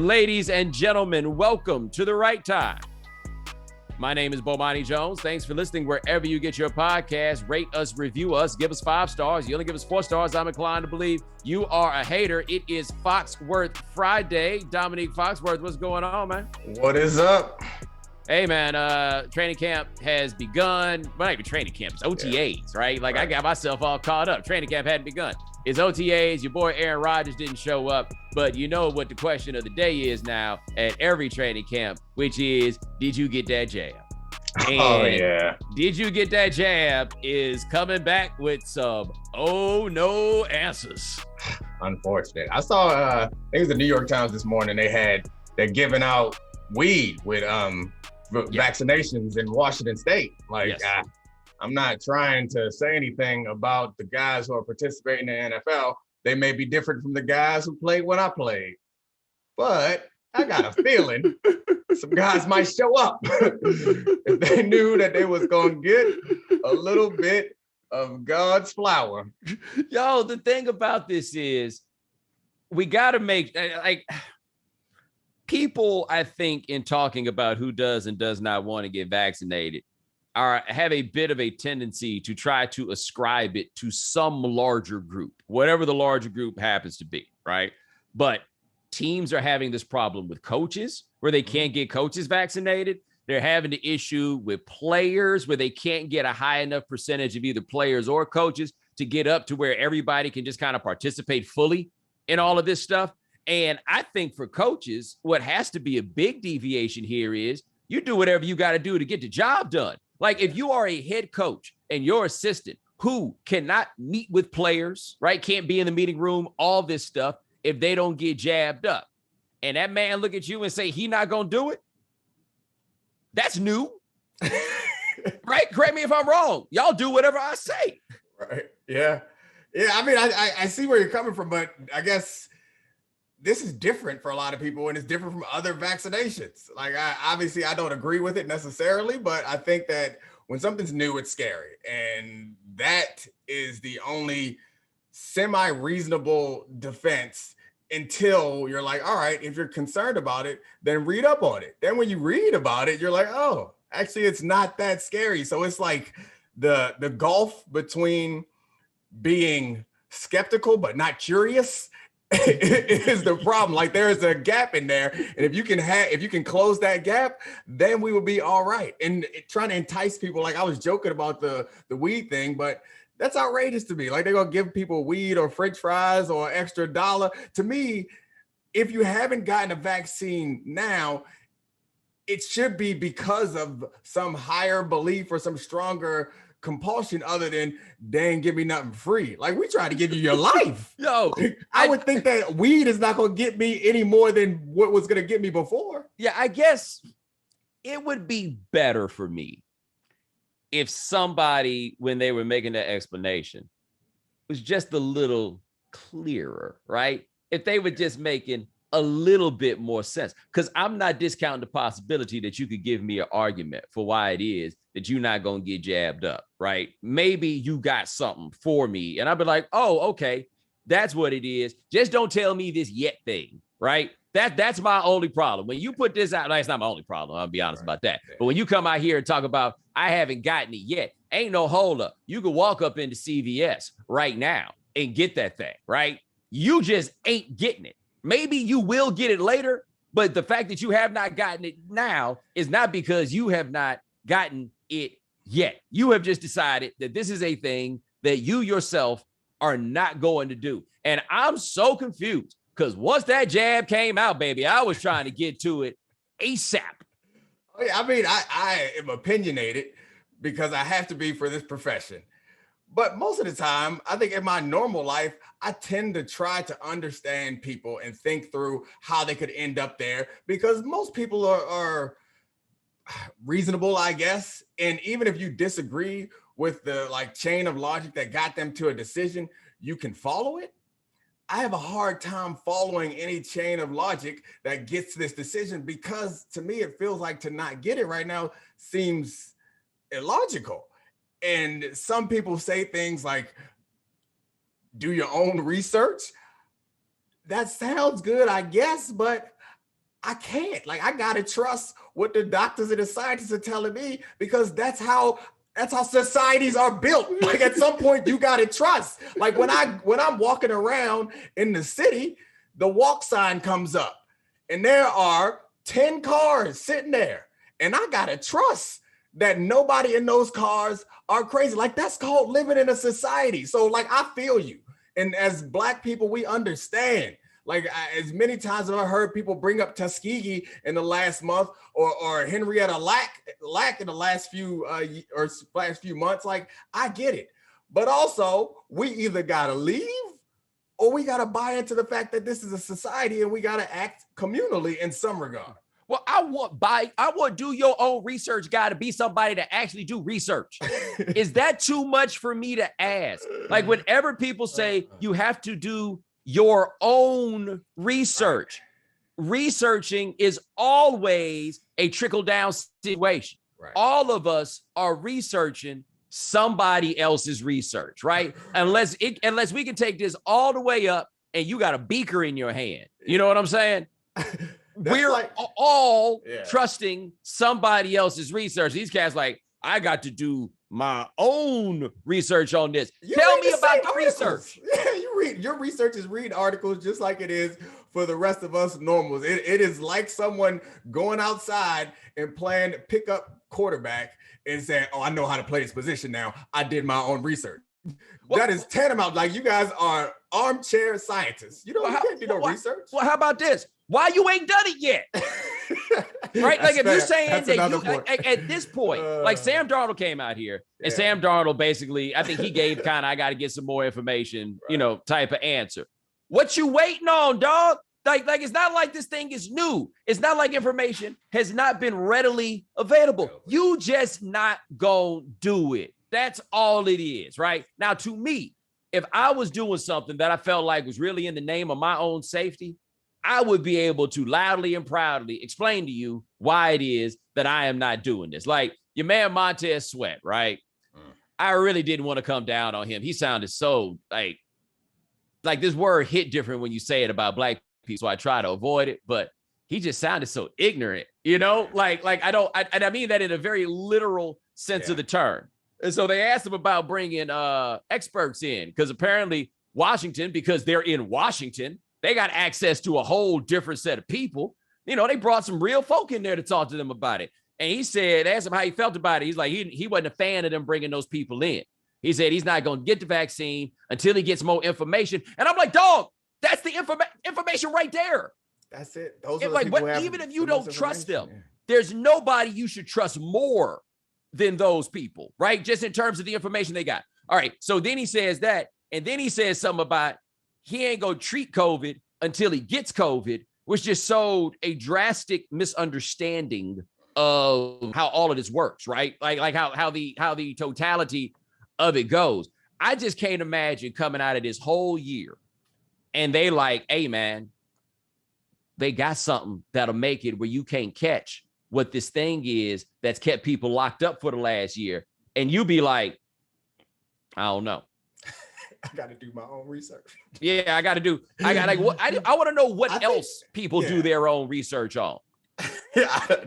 Ladies and gentlemen, welcome to The Right Time. My name is Bomani Jones. Thanks for listening wherever you get your podcast. Rate us, review us, give us 5 stars. You only give us 4 stars, I'm inclined to believe you are a hater. It is Foxworth Friday. Domonique Foxworth, what's going on, man? What is up? Hey, man, training camp has begun. Well, not even training camp, it's OTAs, right? Like, right. I got myself all caught up. Training camp hadn't begun. It's OTAs. Your boy Aaron Rodgers didn't show up, but you know what the question of the day is now at every training camp, which is, did you get that jab? And oh, yeah. Did you get that jab is coming back with some oh no answers. Unfortunate. I saw, I think it was the New York Times this morning. They're giving out weed with vaccinations in Washington State. Like, yes. I'm not trying to say anything about the guys who are participating in the NFL. They may be different from the guys who played when I played, but I got a feeling some guys might show up if they knew that they was going to get a little bit of God's flower. Yo, the thing about this is we got to make, like, people, I think, in talking about who does and does not want to get vaccinated, have a bit of a tendency to try to ascribe it to some larger group, whatever the larger group happens to be, right? But teams are having this problem with coaches where they can't get coaches vaccinated. They're having the issue with players where they can't get a high enough percentage of either players or coaches to get up to where everybody can just kind of participate fully in all of this stuff. And I think for coaches, what has to be a big deviation here is you do whatever you got to do to get the job done. Like, if you are a head coach and your assistant who cannot meet with players, right, can't be in the meeting room, all this stuff, if they don't get jabbed up, and that man look at you and say he not going to do it, that's new. Right? Correct me if I'm wrong. Y'all do whatever I say. Right. Yeah. Yeah. I mean, I see where you're coming from, but I guess this is different for a lot of people, and it's different from other vaccinations. Like, I don't agree with it necessarily, but I think that when something's new, it's scary. And that is the only semi-reasonable defense until you're like, all right, if you're concerned about it, then read up on it. Then when you read about it, you're like, oh, actually, it's not that scary. So it's like the gulf between being skeptical but not curious is the problem. Like, there is a gap in there, and if you can close that gap, then we will be all right. And trying to entice people, like I was joking about the weed thing, but that's outrageous to me. Like, they're gonna give people weed or French fries or extra $1. To me, if you haven't gotten a vaccine now, it should be because of some higher belief or some stronger compulsion other than they ain't give me nothing free. Like, we try to give you your life. Yo, I would think that weed is not going to get me any more than what was going to get me before. Yeah, I guess it would be better for me if somebody, when they were making that explanation, was just a little clearer, right? If they were just making a little bit more sense, because I'm not discounting the possibility that you could give me an argument for why it is that you're not going to get jabbed up, right? Maybe you got something for me, and I'll be like, oh, okay, that's what it is. Just don't tell me this yet thing, right? That's my only problem. When you put this out, that's not my only problem. I'll be honest about that. But when you come out here and talk about, I haven't gotten it yet, ain't no hold up. You can walk up into CVS right now and get that thing, right? You just ain't getting it. Maybe you will get it later, but the fact that you have not gotten it now is not because you have not gotten it yet. You have just decided that this is a thing that you yourself are not going to do. And I'm so confused because once that jab came out, baby, I was trying to get to it ASAP. I mean, I am opinionated because I have to be for this profession. But most of the time, I think in my normal life, I tend to try to understand people and think through how they could end up there, because most people are reasonable, I guess. And even if you disagree with the chain of logic that got them to a decision, you can follow it. I have a hard time following any chain of logic that gets this decision, because to me, it feels like to not get it right now seems illogical. And some people say things like, do your own research. That sounds good, I guess, but I can't. Like, I gotta trust what the doctors and the scientists are telling me, because that's how societies are built. Like, at some point you gotta trust. Like, when I'm walking around in the city, the walk sign comes up and there are 10 cars sitting there, and I gotta trust that nobody in those cars are crazy. Like, that's called living in a society. So, like, I feel you. And as Black people, we understand. Like, as many times as I've heard people bring up Tuskegee in the last month, or Henrietta Lack in the last few months, like, I get it. But also, we either gotta leave or we gotta buy into the fact that this is a society and we gotta act communally in some regard. Well, I want do your own research guy to be somebody to actually do research. Is that too much for me to ask? Like, whenever people say you have to do your own research, researching is always a trickle-down situation. Right. All of us are researching somebody else's research, right? Unless we can take this all the way up and you got a beaker in your hand. You know what I'm saying? We're all trusting somebody else's research. These cats like, I got to do my own research on this. Tell me about the research. Yeah, your research is read articles just like it is for the rest of us normals. It is like someone going outside and playing pickup quarterback and saying, oh, I know how to play this position now. I did my own research. That is tantamount. Like, you guys are armchair scientists. You can't do no research. Well, how about this? Why you ain't done it yet? Right? Like, if you're saying that you, at this point, like, Sam Darnold came out here, and Sam Darnold basically, I think he gave kind of, I got to get some more information, type of answer. What you waiting on, dog? Like it's not like this thing is new. It's not like information has not been readily available. You just not gonna do it. That's all it is, right? Now, to me, if I was doing something that I felt like was really in the name of my own safety, I would be able to loudly and proudly explain to you why it is that I am not doing this. Like your man Montez Sweat, right? I really didn't want to come down on him. He sounded so like this word hit different when you say it about Black people, so I try to avoid it, but he just sounded so ignorant, like I mean that in a very literal sense of the term. And so they asked him about bringing experts in, because apparently Washington, because they're in Washington, they got access to a whole different set of people. They brought some real folk in there to talk to them about it. And he said, asked him how he felt about it. He's like, he wasn't a fan of them bringing those people in. He said he's not going to get the vaccine until he gets more information. And I'm like, dog, that's the information right there. That's it. Those are like, what, even if you don't trust them, there's nobody you should trust more than those people, right? Just in terms of the information they got. All right. So then he says that, and then he says something about he ain't going to treat COVID until he gets COVID, which just showed a drastic misunderstanding of how all of this works, right? Like how the totality of it goes. I just can't imagine coming out of this whole year and they like, hey man, they got something that'll make it where you can't catch what this thing is that's kept people locked up for the last year. And you be like, I don't know. I got to do my own research. Yeah, I want to know what else people do their own research on.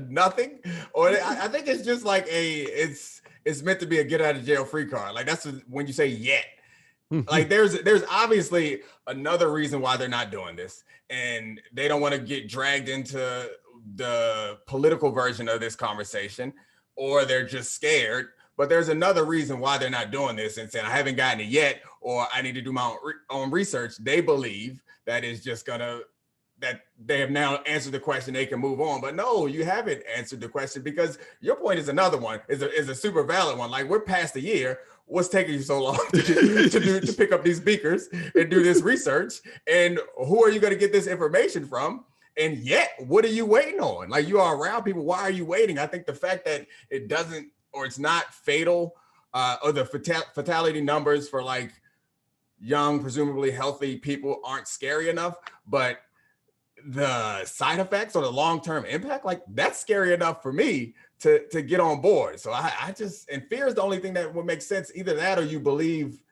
Nothing. Or I think it's just like it's meant to be a get out of jail free card. Like, that's when you say yet. Like, there's obviously another reason why they're not doing this, and they don't want to get dragged into the political version of this conversation, or they're just scared. But there's another reason why they're not doing this and saying, I haven't gotten it yet, or I need to do my own research. They believe that is just that they have now answered the question, they can move on. But no, you haven't answered the question, because your point is another one, is a super valid one. Like, we're past a year. What's taking you so long to pick up these beakers and do this research? And who are you going to get this information from? And yet, what are you waiting on? Like, you are around people. Why are you waiting? I think the fact that it doesn't, or it's not fatal, or the fatality numbers for like young, presumably healthy people aren't scary enough, but the side effects or the long-term impact, like, that's scary enough for me to get on board. So I just, and fear is the only thing that would make sense. Either that, or you believe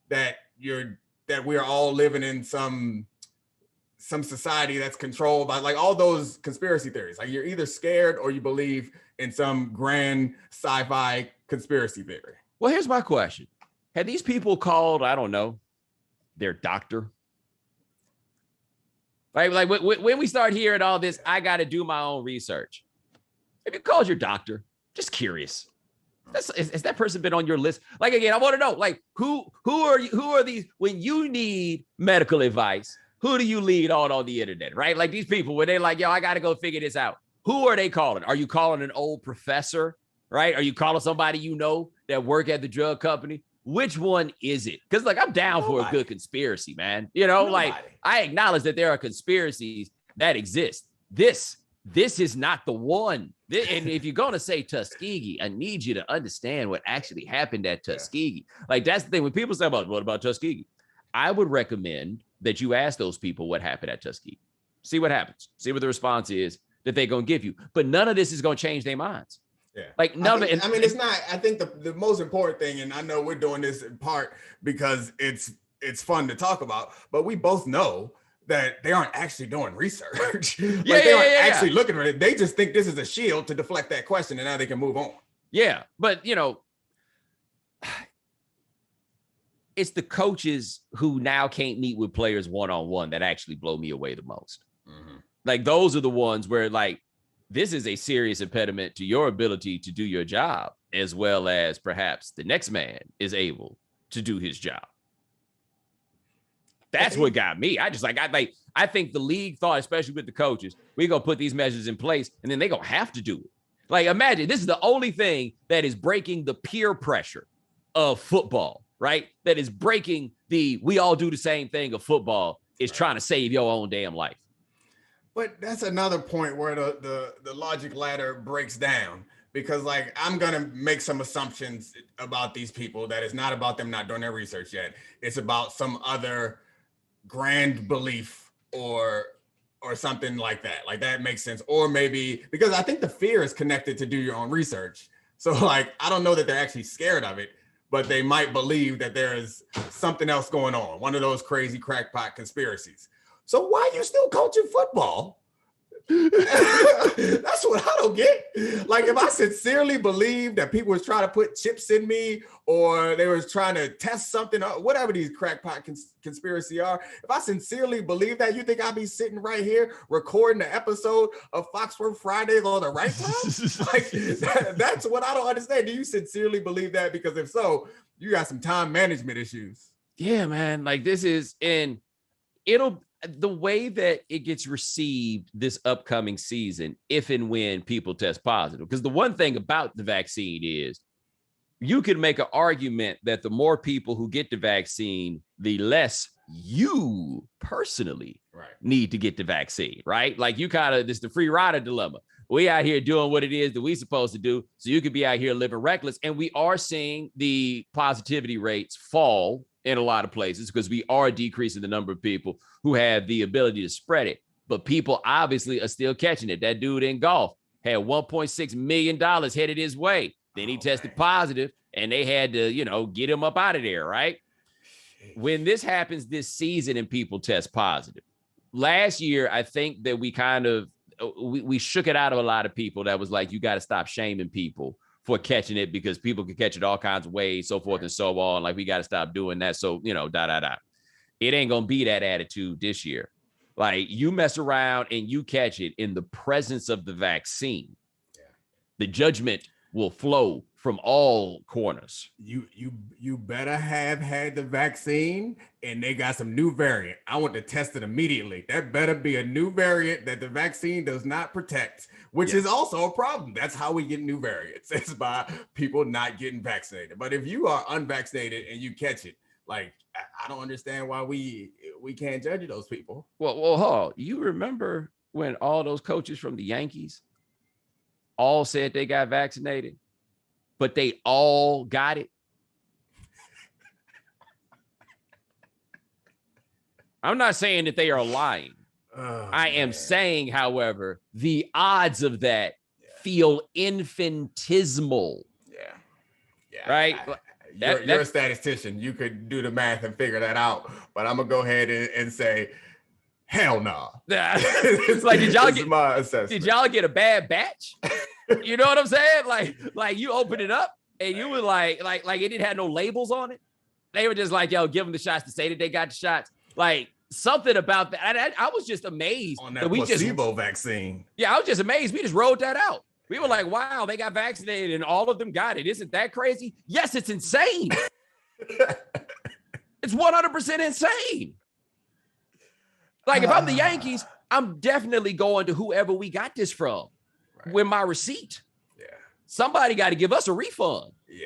that we are all living in some some society that's controlled by like all those conspiracy theories. Like you're either scared or you believe in some grand sci-fi conspiracy theory. Well, here's my question. Have these people called, I don't know, their doctor? Like when we start hearing all this, I got to do my own research. Have you called your doctor? Just curious. Has that person been on your list? Like, again, I want to know, like, who are these, when you need medical advice, who do you lead on the internet, right? Like these people, where they're like, yo, I got to go figure this out. Who are they calling? Are you calling an old professor, right? Are you calling somebody you know that work at the drug company? Which one is it? Because like, I'm down for a good conspiracy, man. You know, like I acknowledge that there are conspiracies that exist. This is not the one. And if you're going to say Tuskegee, I need you to understand what actually happened at Tuskegee. Like, that's the thing. When people say about, what about Tuskegee? I would recommend that you ask those people what happened at Tuskegee. See what happens. See what the response is that they're going to give you. But none of this is going to change their minds. Yeah. Like, none of it. I mean, it's not, I think the most important thing, and I know we're doing this in part because it's fun to talk about, but we both know that they aren't actually doing research. They aren't actually looking at it. They just think this is a shield to deflect that question, and now they can move on. Yeah. But, you know, it's the coaches who now can't meet with players one-on-one that actually blow me away the most. Mm-hmm. Like, those are the ones where, like, this is a serious impediment to your ability to do your job, as well as perhaps the next man is able to do his job. That's what got me. I think the league thought, especially with the coaches, we're going to put these measures in place and then they're going to have to do it. Like, imagine this is the only thing that is breaking the peer pressure of football, right? That is breaking we all do the same thing of football, is trying to save your own damn life. But that's another point where the logic ladder breaks down, because like, I'm going to make some assumptions about these people that is not about them not doing their research yet. It's about some other grand belief or something like that. Like, that makes sense. Or maybe because I think the fear is connected to do your own research. So like, I don't know that they're actually scared of it, but they might believe that there is something else going on. One of those crazy crackpot conspiracies. So why are you still coaching football? That's what I don't get. Like, if I sincerely believe that people was trying to put chips in me, or they was trying to test something, or whatever these crackpot conspiracy are, if I sincerely believe that, you think I'd be sitting right here recording the episode of Foxworth Fridays on the right time? Like, that's what I don't understand. Do you sincerely believe that? Because if so, you got some time management issues. Yeah, man. Like, this is the way that it gets received this upcoming season, if and when people test positive. Because the one thing about the vaccine is you can make an argument that the more people who get the vaccine, the less you personally need to get the vaccine, right? Like, you kind of, this is the free rider dilemma. We out here doing what it is that we supposed to do, so you could be out here living reckless. And we are seeing the positivity rates fall in a lot of places because we are decreasing the number of people who have the ability to spread it. But people obviously are still catching it. That dude in golf had $1.6 million headed his way. Then he tested positive, and they had to, get him up out of there, right? When this happens this season and people test positive, last year, I think that we kind of, we shook it out of a lot of people that was like, you got to stop shaming people for catching it, because people can catch it all kinds of ways, so forth and so on. Like, we got to stop doing that. So, It ain't going to be that attitude this year. Like, you mess around and you catch it in the presence of the vaccine. Yeah. The judgment will flow from all corners. You better have had the vaccine and they got some new variant. I want to test it immediately. That better be a new variant that the vaccine does not protect, which is also a problem. That's how we get new variants. It's by people not getting vaccinated. But if you are unvaccinated and you catch it, like, I don't understand why we can't judge those people. Well, you remember when all those coaches from the Yankees all said they got vaccinated, but they all got it? I'm not saying that they are lying. I am saying, however, the odds of that feel infinitesimal. Yeah. Right? You're a statistician. You could do the math and figure that out. But I'm going to go ahead and say, Hell no. It's like, did y'all get a bad batch? You know what I'm saying? Like you open it up and you were like it didn't have no labels on it. They were just like, yo, give them the shots to say that they got the shots. Like something about that. I was just amazed on that placebo vaccine. Yeah, I was just amazed. We just rolled that out. We were like, wow, they got vaccinated and all of them got it. Isn't that crazy? Yes, it's insane. It's 100% insane. Like if I'm the Yankees, I'm definitely going to whoever we got this from with my receipt. Yeah. Somebody got to give us a refund. Yeah.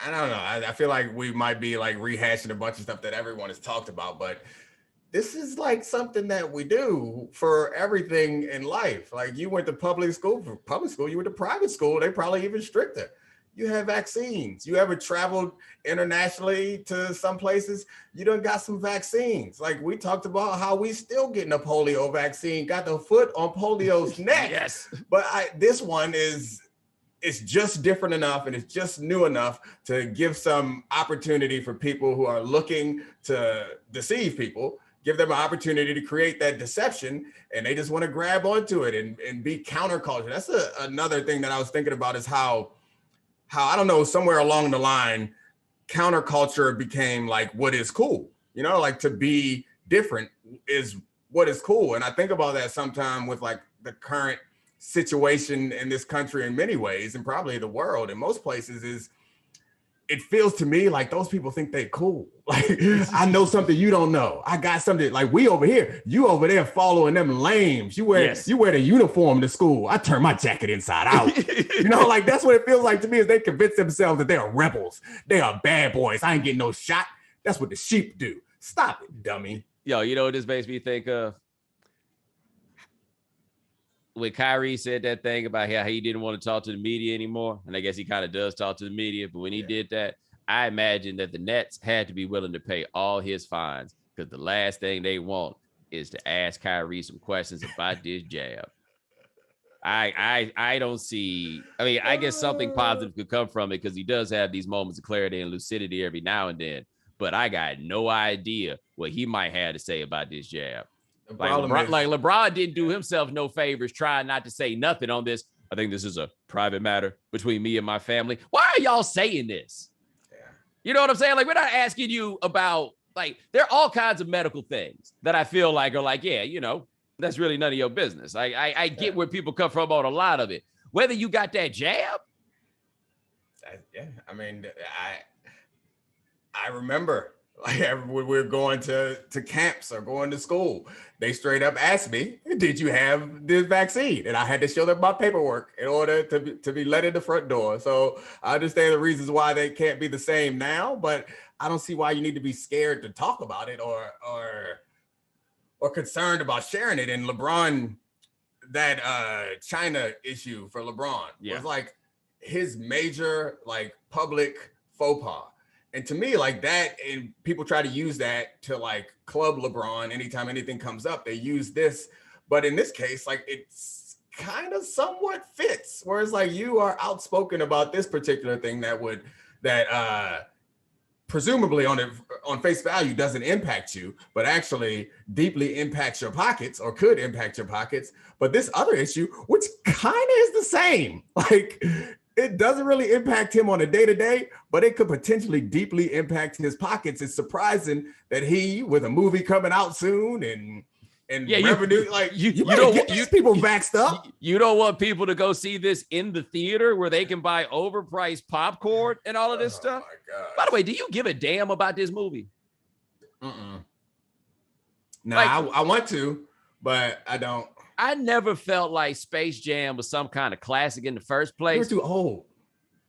I don't know. I feel like we might be like rehashing a bunch of stuff that everyone has talked about, but this is like something that we do for everything in life. Like you went to public school, you went to private school, they probably even stricter. You have vaccines. You ever traveled internationally to some places? You done got some vaccines. Like we talked about how we still getting a polio vaccine, got the foot on polio's neck. Yes. But this one it's just different enough and it's just new enough to give some opportunity for people who are looking to deceive people, give them an opportunity to create that deception, and they just want to grab onto it and be counterculture. That's another thing that I was thinking about is how I don't know, somewhere along the line, counterculture became like what is cool, you know, like to be different is what is cool. And I think about that sometime with like the current situation in this country in many ways, and probably the world in most places, is it feels to me like those people think they cool. Like I know something you don't know. I got something like we over here, you over there following them lames. You wear the uniform to school. I turn my jacket inside out. You know, like that's what it feels like to me, is they convince themselves that they are rebels. They are bad boys. I ain't getting no shot. That's what the sheep do. Stop it, dummy. Yo, you know what this makes me think of? When Kyrie said that thing about how he didn't want to talk to the media anymore, and I guess he kind of does talk to the media, but when he did that, I imagine that the Nets had to be willing to pay all his fines, because the last thing they want is to ask Kyrie some questions about this jab. I don't see, I mean, I guess something positive could come from it because he does have these moments of clarity and lucidity every now and then, but I got no idea what he might have to say about this jab. Like LeBron didn't do himself no favors trying not to say nothing on this. I think this is a private matter between me and my family. Why are y'all saying this? Yeah. You know what I'm saying? Like, we're not asking you about, like, there are all kinds of medical things that I feel like are like, yeah, you know, that's really none of your business. I get where people come from on a lot of it. Whether you got that jab. I mean, I remember like when we're going to camps or going to school, they straight up asked me, did you have this vaccine? And I had to show them my paperwork in order to be let in the front door. So I understand the reasons why they can't be the same now, but I don't see why you need to be scared to talk about it or concerned about sharing it. And LeBron, that China issue for LeBron was like his major like public faux pas. And to me, like that, and people try to use that to like club LeBron anytime anything comes up, they use this. But in this case, like it's kind of somewhat fits, whereas like you are outspoken about this particular thing that presumably on face value doesn't impact you, but actually deeply impacts your pockets or could impact your pockets. But this other issue, which kind of is the same, like it doesn't really impact him on a day-to-day, but it could potentially deeply impact his pockets. It's surprising that he, with a movie coming out soon and revenue, you don't get these people vaxxed up. You don't want people to go see this in the theater where they can buy overpriced popcorn and all of this stuff. My God. By the way, do you give a damn about this movie? No, I want to, but I don't. I never felt like Space Jam was some kind of classic in the first place. We were too old.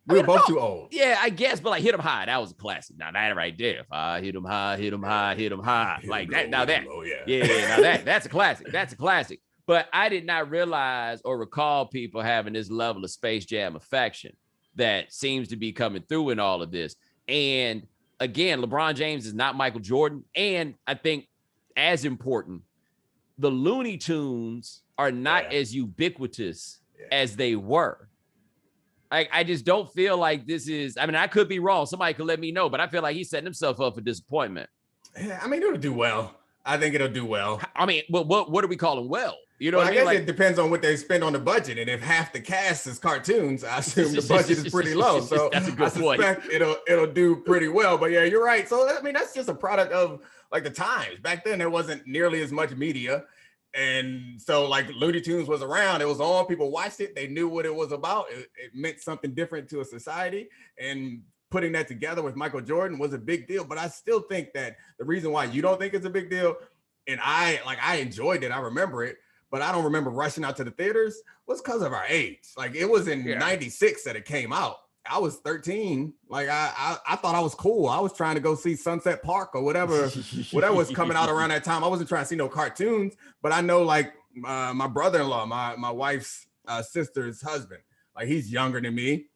We were both too old. Yeah, I guess, but like Hit 'em High, that was a classic. Now that right there. If I hit 'em high, hit 'em high, hit 'em high. Like that. Now that. Now that's a classic. That's a classic. But I did not realize or recall people having this level of Space Jam affection that seems to be coming through in all of this. And again, LeBron James is not Michael Jordan. And I think as important, the Looney Tunes are not as ubiquitous as they were. I just don't feel like this is, I mean, I could be wrong. Somebody could let me know, but I feel like he's setting himself up for disappointment. Yeah, I mean, it'll do well. I think it'll do well. I mean, what are we calling well? You know Well, what I I mean? guess Like, it depends on what they spend on the budget, and if half the cast is cartoons, I assume the budget is pretty low. So that's a I good point. suspect it'll do pretty well. But yeah, you're right. So I mean, that's just a product of like the times. Back then, there wasn't nearly as much media, and so like Looney Tunes was around. It was on. People watched it. They knew what it was about. It meant something different to a society, and putting that together with Michael Jordan was a big deal. But I still think that the reason why you don't think it's a big deal, and I enjoyed it. I remember it. But I don't remember rushing out to the theaters, was because of our age. Like it was in 96 that it came out. I was 13. Like I thought I was cool. I was trying to go see Sunset Park or whatever was coming out around that time. I wasn't trying to see no cartoons, but I know like my brother-in-law, my wife's sister's husband, like he's younger than me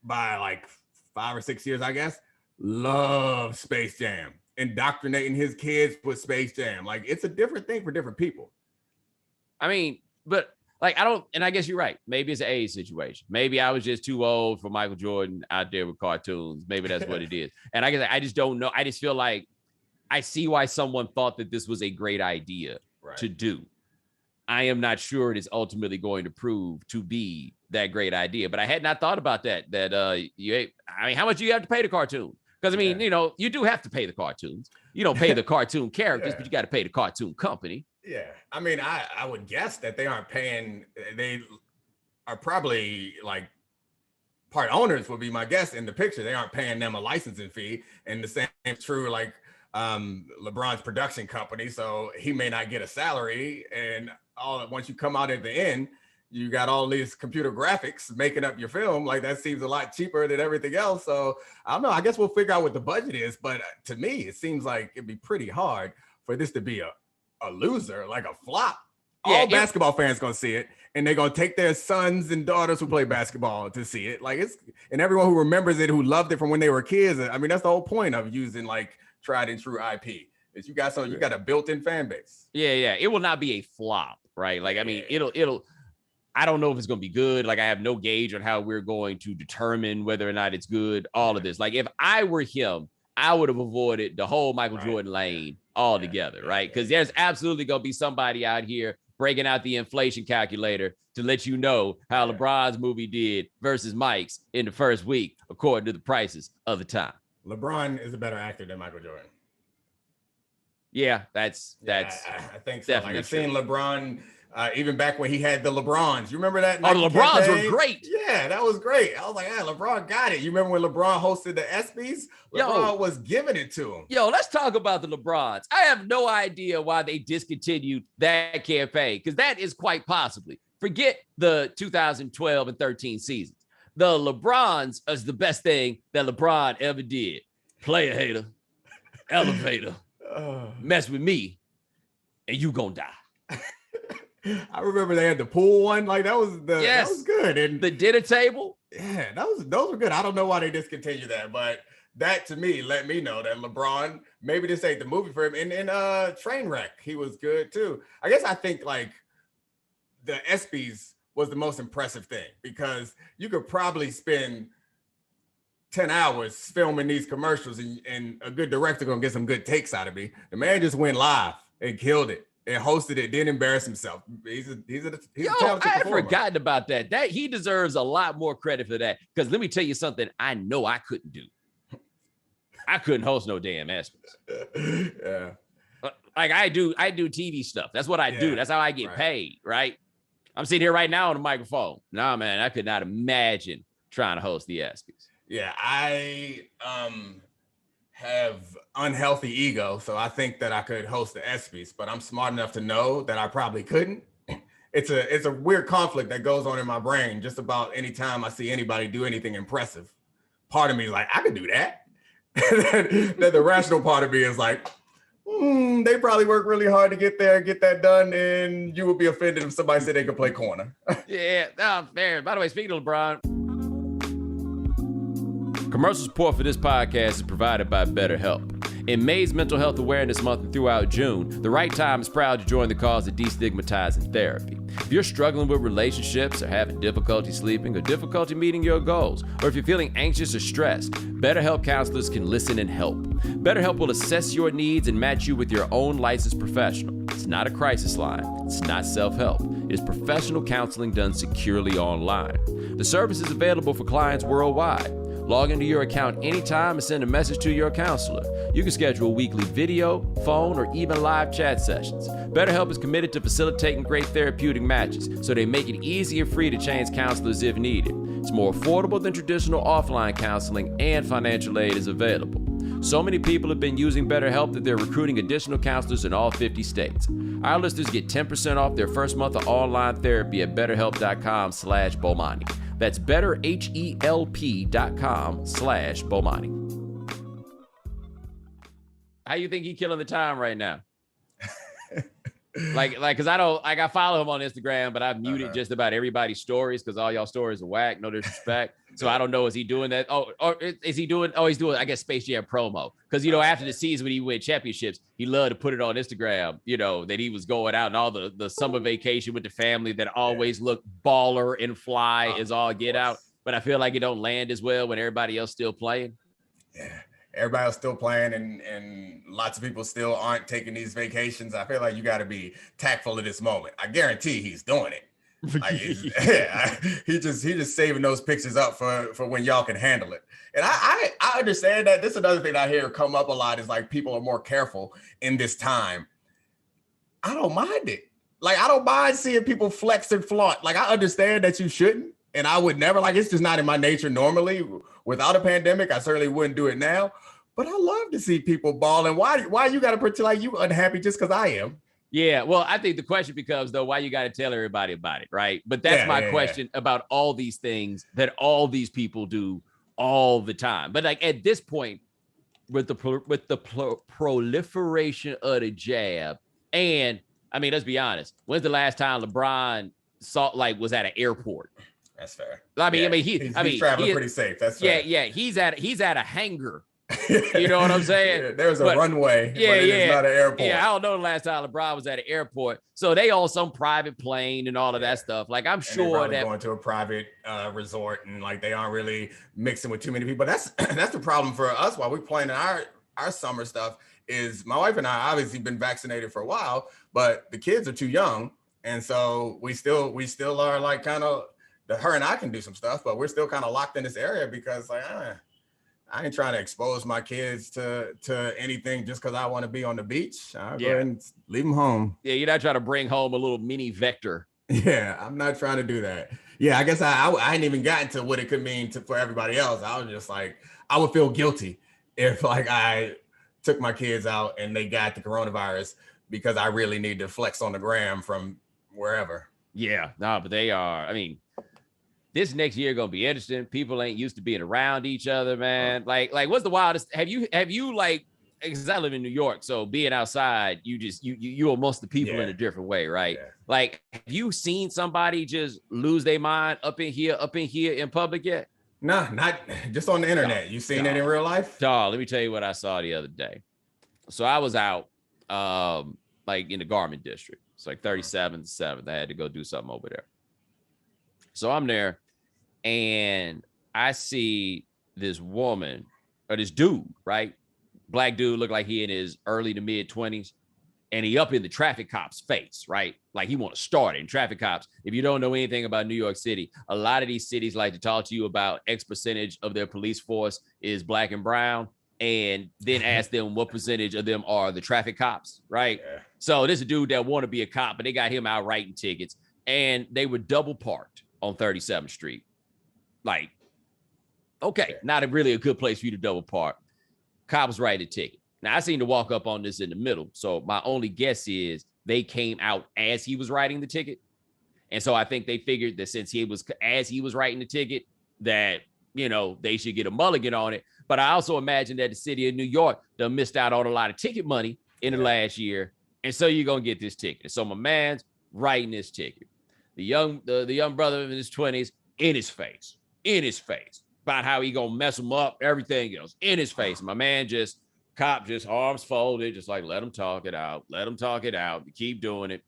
by like 5 or 6 years, I guess, loves Space Jam, indoctrinating his kids with Space Jam. Like it's a different thing for different people. I mean, but like, and I guess you're right. Maybe it's an age situation. Maybe I was just too old for Michael Jordan out there with cartoons. Maybe that's what it is. And I guess I just don't know. I just feel like I see why someone thought that this was a great idea to do. I am not sure it is ultimately going to prove to be that great idea, but I had not thought about that. I mean, how much do you have to pay the cartoon? Because I mean, you do have to pay the cartoons. You don't pay the cartoon characters, but you got to pay the cartoon company. Yeah, I mean, I would guess that they aren't paying. They are probably like part owners would be my guess in the picture. They aren't paying them a licensing fee, and the same is true like LeBron's production company. So he may not get a salary, and once you come out at the end, you got all these computer graphics making up your film. Like that seems a lot cheaper than everything else. So I don't know. I guess we'll figure out what the budget is. But to me, it seems like it'd be pretty hard for this to be a loser, like a flop. All basketball fans gonna see it, and they're gonna take their sons and daughters who play basketball to see it. Like and everyone who remembers it, who loved it from when they were kids. I mean, that's the whole point of using like tried and true IP. Is you got a built-in fan base. Yeah. It will not be a flop, right? Like I mean, it'll. I don't know if it's going to be good. Like I have no gauge on how we're going to determine whether or not it's good. All of this. Like if I were him, I would have avoided the whole Michael Jordan lane altogether, right? Because there's absolutely going to be somebody out here breaking out the inflation calculator to let you know how LeBron's movie did versus Mike's in the first week, according to the prices of the time. LeBron is a better actor than Michael Jordan. Yeah, that's I think so. Like I've seen LeBron. Even back when he had the LeBron's, you remember that? Oh, the LeBron's were great. Yeah, that was great. I was like, LeBron got it. You remember when LeBron hosted the ESPYs? LeBron was giving it to him. Yo, let's talk about the LeBron's. I have no idea why they discontinued that campaign, because that is quite possibly. Forget the 2012 and 13 seasons. The LeBron's is the best thing that LeBron ever did. Player hater, elevator, mess with me, and you gonna die. I remember they had the pool one, like that was good, and the dinner table. Yeah, those were good. I don't know why they discontinued that, but that to me let me know that LeBron, maybe this ain't the movie for him. And in Trainwreck, he was good too. I guess I think like the ESPYs was the most impressive thing, because you could probably spend 10 hours filming these commercials, and a good director gonna get some good takes out of me. The man just went live and killed it. And hosted it, didn't embarrass himself. He's a talented performer. I had forgotten about that. That he deserves a lot more credit for that. Because let me tell you something I know I couldn't do. I couldn't host no damn ESPYs. Yeah. Like I do TV stuff. That's what I do. That's how I get paid, right? I'm sitting here right now on the microphone. Nah, man, I could not imagine trying to host the ESPYs. Yeah, I have unhealthy ego, so I think that I could host the ESPYs, but I'm smart enough to know that I probably couldn't. It's a weird conflict that goes on in my brain just about any time I see anybody do anything impressive. Part of me is like, I could do that. Then the rational part of me is like, they probably work really hard to get there, get that done, and you would be offended if somebody said they could play corner. Yeah, no, fair. By the way, speaking of LeBron, commercial support for this podcast is provided by BetterHelp. In May's Mental Health Awareness Month and throughout June, The Right Time is proud to join the cause of destigmatizing therapy. If you're struggling with relationships or having difficulty sleeping or difficulty meeting your goals, or if you're feeling anxious or stressed, BetterHelp counselors can listen and help. BetterHelp will assess your needs and match you with your own licensed professional. It's not a crisis line. It's not self-help. It is professional counseling done securely online. The service is available for clients worldwide. Log into your account anytime and send a message to your counselor. You can schedule weekly video, phone, or even live chat sessions. BetterHelp is committed to facilitating great therapeutic matches, so they make it easy and free to change counselors if needed. It's more affordable than traditional offline counseling, and financial aid is available. So many people have been using BetterHelp that they're recruiting additional counselors in all 50 states. Our listeners get 10% off their first month of online therapy at betterhelp.com/Bomani. That's betterhelp.com/Bomani. How you think he killing the time right now? Cause I follow him on Instagram, but I've muted just about everybody's stories because all y'all stories are whack. No disrespect. So I don't know. Is he doing that? He's doing, I guess, Space Jam promo. Cause after the season when he win championships, he loved to put it on Instagram, that he was going out and all the summer vacation with the family that always looked baller and fly is all get out. But I feel like it don't land as well when everybody else still playing. Yeah. Everybody else still playing and lots of people still aren't taking these vacations. I feel like you got to be tactful at this moment. I guarantee he's doing it. Like he's just saving those pictures up for when y'all can handle it. And I understand that. This is another thing I hear come up a lot is like people are more careful in this time. I don't mind it. Like I don't mind seeing people flex and flaunt. Like I understand that you shouldn't. And I would never, it's just not in my nature normally. Without a pandemic, I certainly wouldn't do it now. But I love to see people balling. Why you got to pretend like you unhappy just because I am? Yeah, well, I think the question becomes, though, why you got to tell everybody about it, right? But that's my question about all these things that all these people do all the time. But like at this point, with the proliferation of the jab, and I mean, let's be honest, when's the last time LeBron was at an airport? That's fair. He's traveling pretty safe. That's fair. Yeah. He's at a hangar. You know what I'm saying? Yeah, there's a runway. But it's not an airport. Yeah, I don't know the last time LeBron was at an airport. So they on some private plane and all of that stuff. Like I'm sure that going to a private resort and like they aren't really mixing with too many people. That's the problem for us while we're planning our summer stuff. Is my wife and I obviously been vaccinated for a while, but the kids are too young, and so we still are like kind of. Her and I can do some stuff, but we're still kind of locked in this area because I ain't trying to expose my kids to anything just because I want to be on the beach. I'll go ahead and leave them home. Yeah, you're not trying to bring home a little mini vector. Yeah, I'm not trying to do that. Yeah, I guess I ain't even gotten to what it could mean for everybody else. I was just like, I would feel guilty if like I took my kids out and they got the coronavirus because I really need to flex on the gram from wherever. Yeah, no, but they are. I mean, this next year gonna be interesting. People ain't used to being around each other, man. Like what's the wildest? Have you like? Because I live in New York, so being outside, you amongst the people in a different way, right? Yeah. Like, have you seen somebody just lose their mind up in here in public yet? Nah, not just on the internet. You seen it in real life? Dog, let me tell you what I saw the other day. So I was out, like in the Garment District. It's like 37th, 7th. I had to go do something over there. So I'm there and I see this woman or this dude, right? Black dude, look like he in his early to mid 20s. And he up in the traffic cop's face, right? Like he want to start it. And traffic cops, if you don't know anything about New York City, a lot of these cities like to talk to you about X percentage of their police force is black and brown. And then ask them what percentage of them are the traffic cops, right? Yeah. So this is a dude that want to be a cop, but they got him out writing tickets. And they were double parked on 37th Street. Like, okay, not really a good place for you to double park. Cop was writing a ticket. Now, I seem to walk up on this in the middle. So my only guess is they came out as he was writing the ticket. And so I think they figured that since he was writing the ticket, that, they should get a mulligan on it. But I also imagine that the city of New York done missed out on a lot of ticket money in the last year. And so you're going to get this ticket. So my man's writing this ticket. The young brother in his 20s, in his face, about how he going to mess him up, everything else, in his face. My man cop arms folded, just like, let him talk it out. You keep doing it.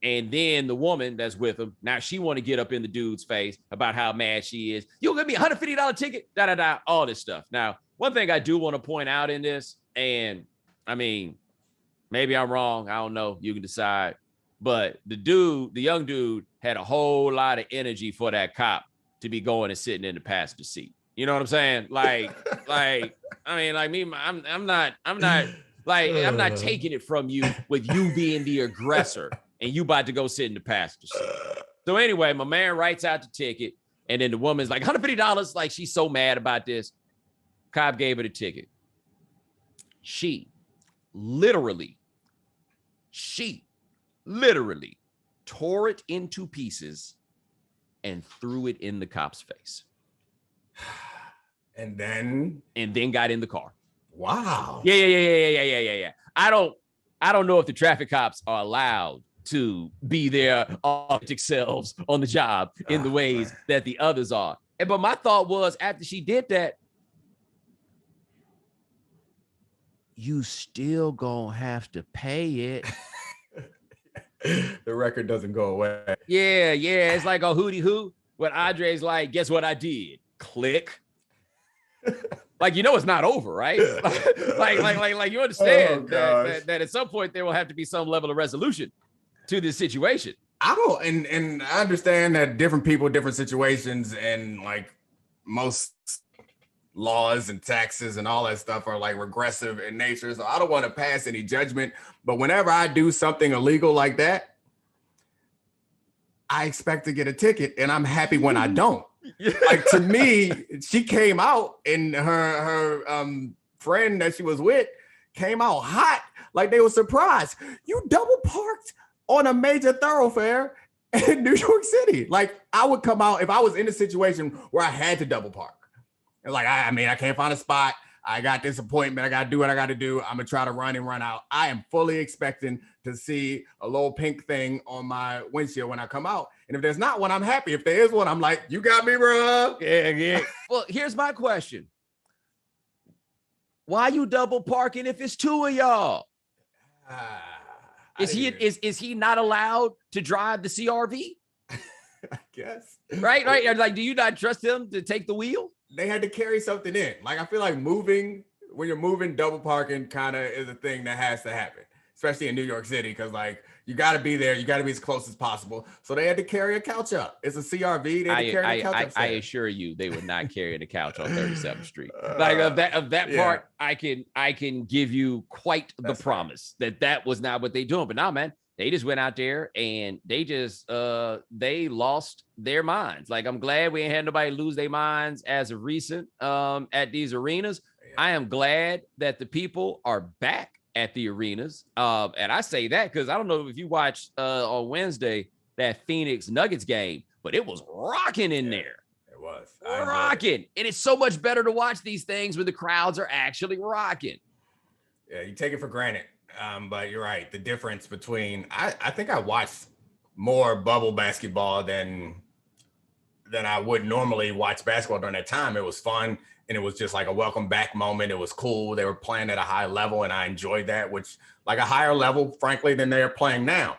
And then the woman that's with him, now she want to get up in the dude's face about how mad she is. You'll give me $150 ticket, all this stuff. Now, one thing I do want to point out in this, and I mean, maybe I'm wrong. I don't know. You can decide. But the young dude had a whole lot of energy for that cop to be going and sitting in the passenger seat. You know what I'm saying? Like, I mean, like me, I'm not taking it from you with you being the aggressor and you about to go sit in the passenger seat. So anyway, my man writes out the ticket, and then the woman's like, $150. Like, she's so mad about this. Cop gave her the ticket. She literally tore it into pieces and threw it in the cop's face. And then got in the car. Wow. Yeah. I don't know if the traffic cops are allowed to be their authentic selves on the job in the ways that the others are. But my thought was, after she did that, you still gonna have to pay it. The record doesn't go away. Yeah. It's like a hootie hoo. When Andre's like, guess what I did? Click. Like, it's not over, right? like you understand that at some point there will have to be some level of resolution to this situation. And I understand that different people, different situations, and like most laws and taxes and all that stuff are like regressive in nature. So I don't want to pass any judgment, but whenever I do something illegal like that, I expect to get a ticket, and I'm happy when I don't. Like, to me, she came out, and her friend that she was with came out hot, like they were surprised. You double parked on a major thoroughfare in New York City. Like, I would come out if I was in a situation where I had to double park. And like, I can't find a spot. I got this appointment. I got to do what I got to do. I'm going to try to run out. I am fully expecting to see a little pink thing on my windshield when I come out. And if there's not one, I'm happy. If there is one, I'm like, you got me, bro. Yeah. Well, here's my question. Why you double parking if it's two of y'all? Is he not allowed to drive the CRV? I guess. Right. Like, do you not trust him to take the wheel? They had to carry something in. Like, I feel like when you're moving, double parking kind of is a thing that has to happen, especially in New York City, because like you got to be there, you got to be as close as possible. So they had to carry a couch up. It's a CRV. They had to carry a couch up. I assure you, they would not carry the couch on 37th Street. Like of that part, I can give you quite the promise that was not what they doing. But now, man, they just went out there and they just they lost their minds. Like, I'm glad we ain't had nobody lose their minds as of recent at these arenas. Yeah. I am glad that the people are back at the arenas. And I say that because I don't know if you watched on Wednesday that Phoenix Nuggets game, but it was rocking in there. It was rocking. And it's so much better to watch these things when the crowds are actually rocking. Yeah, you take it for granted. But you're right. The difference between I think I watched more bubble basketball than I would normally watch basketball during that time. It was fun, and it was just like a welcome back moment. It was cool. They were playing at a high level, and I enjoyed that, which like a higher level, frankly, than they're playing now.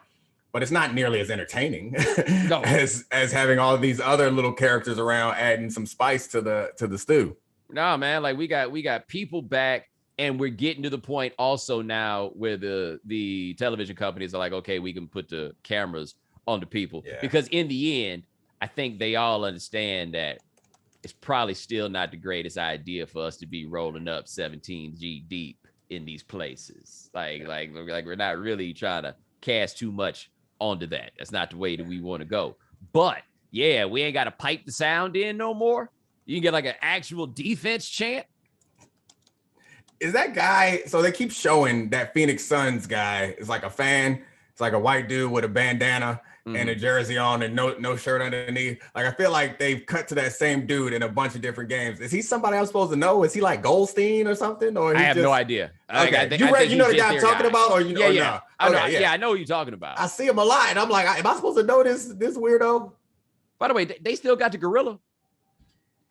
But it's not nearly as entertaining as having all of these other little characters around, adding some spice to the stew. No, man, like we got people back. And we're getting to the point also now where the television companies are like, okay, we can put the cameras on the people. Yeah. Because in the end, I think they all understand that it's probably still not the greatest idea for us to be rolling up 17G deep in these places. Like we're not really trying to cast too much onto that. That's not the way that we want to go. But yeah, we ain't got to pipe the sound in no more. You can get like an actual defense chant. Is that guy? So they keep showing that Phoenix Suns guy is like a fan. It's like a white dude with a bandana and a jersey on and no shirt underneath. Like, I feel like they've cut to that same dude in a bunch of different games. Is he somebody I'm supposed to know? Is he like Goldstein or something? Or I have no idea. Okay. You know the guy I'm talking about, or you know? Yeah. No? I know who you're talking about. I see him a lot, and I'm like, am I supposed to know this weirdo? By the way, they still got the gorilla.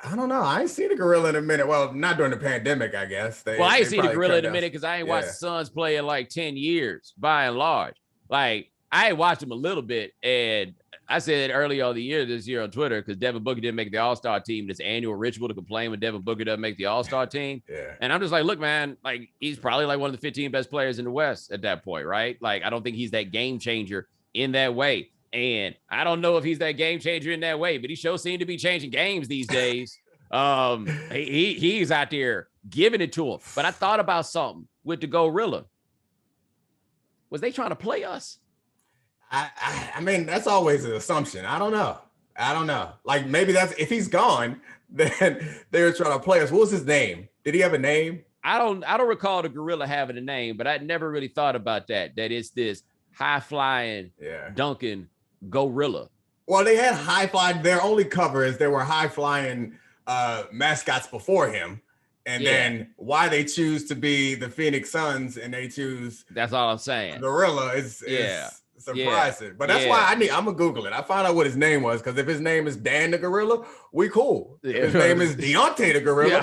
I don't know. I ain't seen the gorilla in a minute. Well, not during the pandemic, I guess. I ain't seen the gorilla in a minute because I ain't watched the Suns play in like 10 years, by and large. Like, I watched him a little bit, and I said earlier on this year on Twitter, because Devin Booker didn't make the All-Star team, this annual ritual to complain when Devin Booker doesn't make the All-Star team. Yeah. And I'm just like, look, man, like he's probably like one of the 15 best players in the West at that point, right? Like, I don't think he's that game changer in that way. And I don't know if he's that game changer in that way, but he sure seemed to be changing games these days. He's out there giving it to him. But I thought about something with the gorilla. Was they trying to play us? I mean, that's always an assumption. I don't know. Like, maybe that's, if he's gone, then they're trying to play us. What was his name? Did he have a name? I don't recall the gorilla having a name, but I never really thought about that it's this high flying Duncan gorilla. Well, they had high flying. Their only cover is there were high flying mascots before him. And then why they choose to be the Phoenix Suns and they choose, that's all I'm saying, gorilla is surprising. But that's why I'm gonna Google it. I found out what his name was, because if his name is Dan the Gorilla, we cool. If his name is Deontay the Gorilla,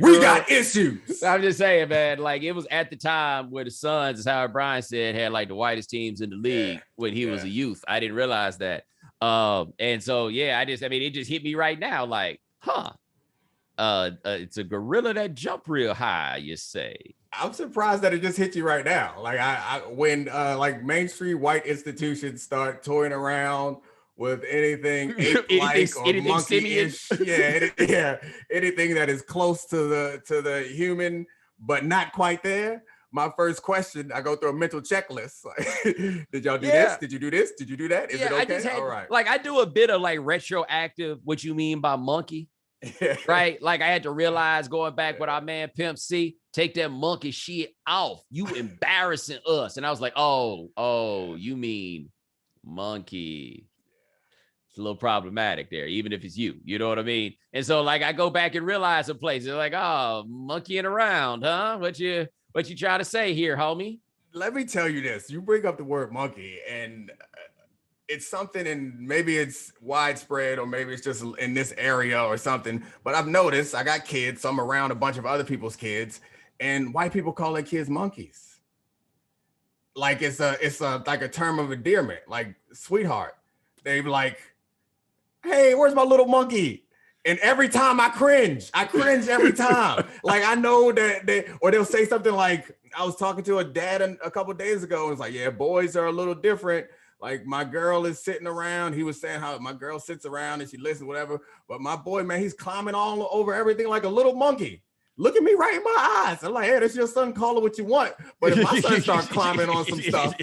we got issues. I'm just saying, man, like it was at the time where the Suns, as Howard Bryant said, had like the whitest teams in the league when he was a youth. I didn't realize that. And so it just hit me right now, like, it's a gorilla that jump real high, you say. I'm surprised that it just hit you right now. Like when like mainstream white institutions start toying around with anything ape-like or monkey-ish, anything that is close to the human but not quite there. My first question, I go through a mental checklist. Like, did y'all do this? Did you do this? Did you do that? Is it okay? All right. Like I do a bit of like retroactive, what you mean by monkey. Right, like I had to realize going back with our man Pimp C, take that monkey shit off. You embarrassing us. And I was like, oh, you mean monkey. It's a little problematic there, even if it's you. You know what I mean? And so like I go back and realize some places like, oh, monkeying around, huh? What you trying to say here, homie? Let me tell you this. You bring up the word monkey, and it's something, and maybe it's widespread or maybe it's just in this area or something, but I've noticed, I got kids, so I'm around a bunch of other people's kids, and white people call their kids monkeys. Like it's a like a term of endearment, like sweetheart. They be like, hey, where's my little monkey? And every time I cringe every time. Like I know that they'll say something like, I was talking to a dad a couple of days ago, and it's like, yeah, boys are a little different. Like my girl is sitting around. He was saying how my girl sits around and she listens, whatever. But my boy, man, he's climbing all over everything like a little monkey. Look at me right in my eyes. I'm like, hey, that's your son. Call it what you want. But if my son starts climbing on some stuff,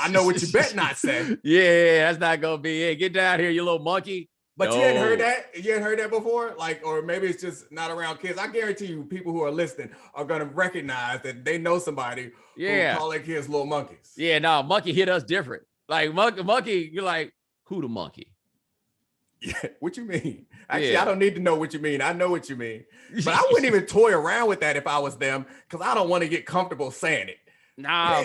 I know what you bet not say. Yeah, that's not gonna be it. Get down here, you little monkey. But no. You hadn't heard that? You hadn't heard that before? Like, or maybe it's just not around kids. I guarantee you, people who are listening are gonna recognize that they know somebody who call their kids little monkeys. Yeah, no, monkey hit us different. Like monkey, you're like, who the monkey? Yeah, what you mean? Actually, I don't need to know what you mean. I know what you mean. But I wouldn't even toy around with that if I was them, because I don't want to get comfortable saying it. Nah,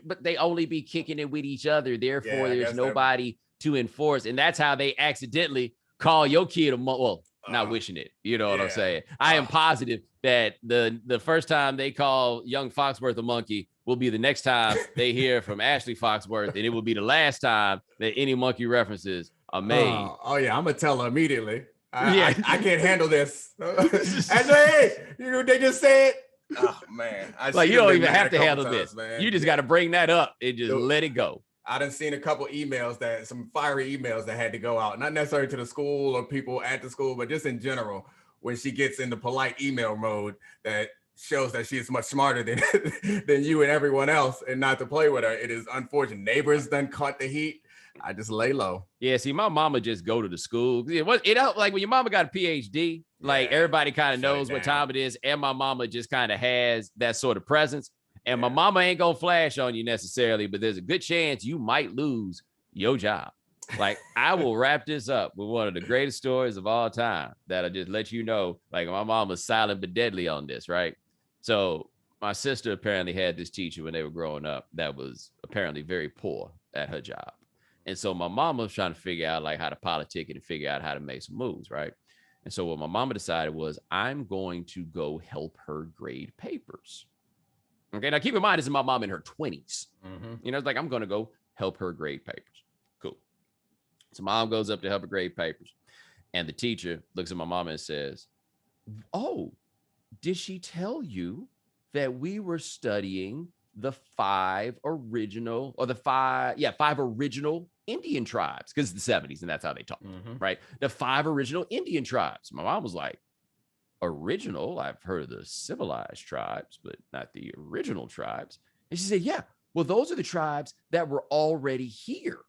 but they only be kicking it with each other. Therefore, there's nobody to enforce. And that's how they accidentally call your kid a monkey. Well, not wishing it. You know what I'm saying? I am positive that the first time they call young Foxworth a monkey will be the next time they hear from Ashley Foxworth, and it will be the last time that any monkey references are made. I'm gonna tell her immediately. I can't handle this. Hey, you know what they just said? Oh man, like you don't even have to handle this, man. You just got to bring that up and just let it go. I done seen a couple emails some fiery emails that had to go out, not necessarily to the school or people at the school, but just in general, when she gets into polite email mode that shows that she is much smarter than you and everyone else, and not to play with her. It is unfortunate. Neighbors done caught the heat. I just lay low. Yeah, see, my mama just go to the school. It like when your mama got a PhD, like everybody kind of knows what time it is, and my mama just kind of has that sort of presence. And my mama ain't gonna flash on you necessarily, but there's a good chance you might lose your job. Like, I will wrap this up with one of the greatest stories of all time that'll just let you know, like, my mama's silent but deadly on this, right? So my sister apparently had this teacher when they were growing up that was apparently very poor at her job. And so my mama was trying to figure out like how to politic it and figure out how to make some moves, right? And so what my mama decided was, I'm going to go help her grade papers. Okay, now keep in mind, this is my mom in her 20s. Mm-hmm. You know, it's like, I'm going to go help her grade papers. Cool. So mom goes up to help her grade papers. And the teacher looks at my mama and says, oh, did she tell you that we were studying the five original Indian tribes? Because it's the 70s and that's how they talk, right? The 5 original Indian tribes. My mom was like, original? I've heard of the civilized tribes, but not the original tribes. And she said, yeah, well, those are the tribes that were already here.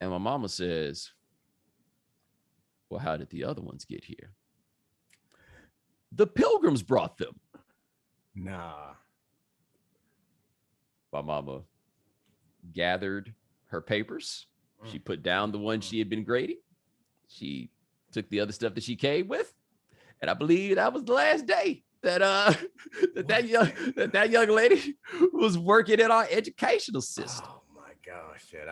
And my mama says, well, how did the other ones get here? The Pilgrims brought them. Nah. My mama gathered her papers. She put down the one she had been grading. She took the other stuff that she came with. And I believe that was the last day that that young lady was working in our educational system. Oh my gosh, shit.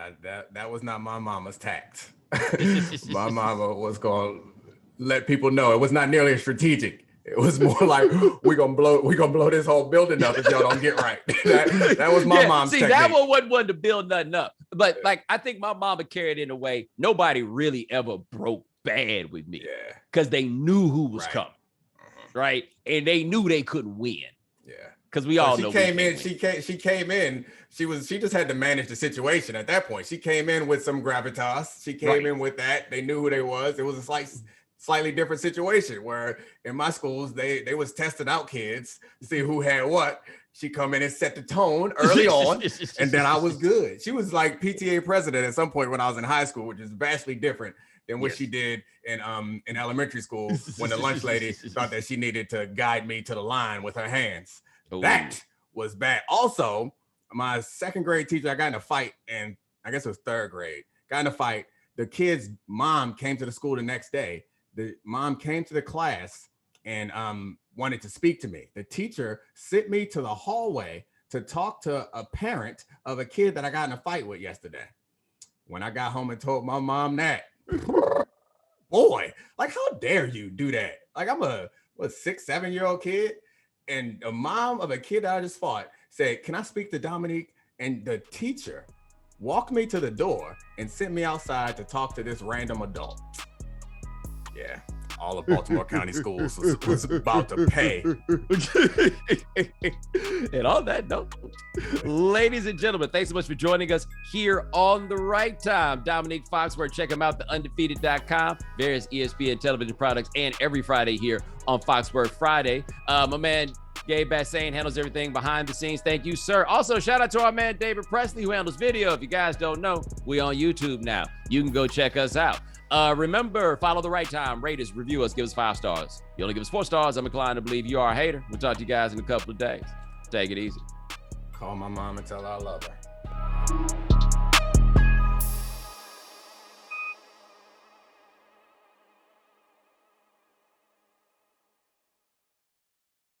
That was not my mama's tact. My mama was going to let people know it was not nearly as strategic. It was more like we're gonna blow this whole building up if y'all don't get right. that was my mom's technique. That one wasn't one to build nothing up. But like I think my mama carried it in a way nobody really ever broke bad with me. Yeah. Because they knew who was coming. Right. And they knew they couldn't win. Yeah. Because we all know she came in. She just had to manage the situation at that point. She came in with some gravitas. She came in with that. They knew who they was. It was a slightly different situation where in my schools they was testing out kids to see who had what. She come in and set the tone early on, and then I was good. She was like PTA president at some point when I was in high school, which is vastly different than what she did in elementary school when the lunch lady thought that she needed to guide me to the line with her hands. Ooh. That was bad. Also, my second grade teacher, I got in a fight, and I guess it was third grade. Got in a fight. The kid's mom came to the school the next day. The mom came to the class and wanted to speak to me. The teacher sent me to the hallway to talk to a parent of a kid that I got in a fight with yesterday. When I got home and told my mom that, boy, like how dare you do that? Like I'm a 6-7-year-old kid, and the mom of a kid that I just fought said, "Can I speak to Domonique?" And the teacher walked me to the door and sent me outside to talk to this random adult. Yeah, all of Baltimore County schools was about to pay. And on that note, ladies and gentlemen, thanks so much for joining us here on The Right Time. Domonique Foxworth, check him out, theundefeated.com, various ESPN television products, and every Friday here on Foxworth Friday. My man, Gabe Bassain handles everything behind the scenes. Thank you, sir. Also, shout out to our man, David Presley, who handles video. If you guys don't know, we on YouTube now. You can go check us out. Remember, follow The Right Time, rate us, review us, give us 5 stars. You only give us 4 stars, I'm inclined to believe you are a hater. We'll talk to you guys in a couple of days. Take it easy. Call my mom and tell her I love her.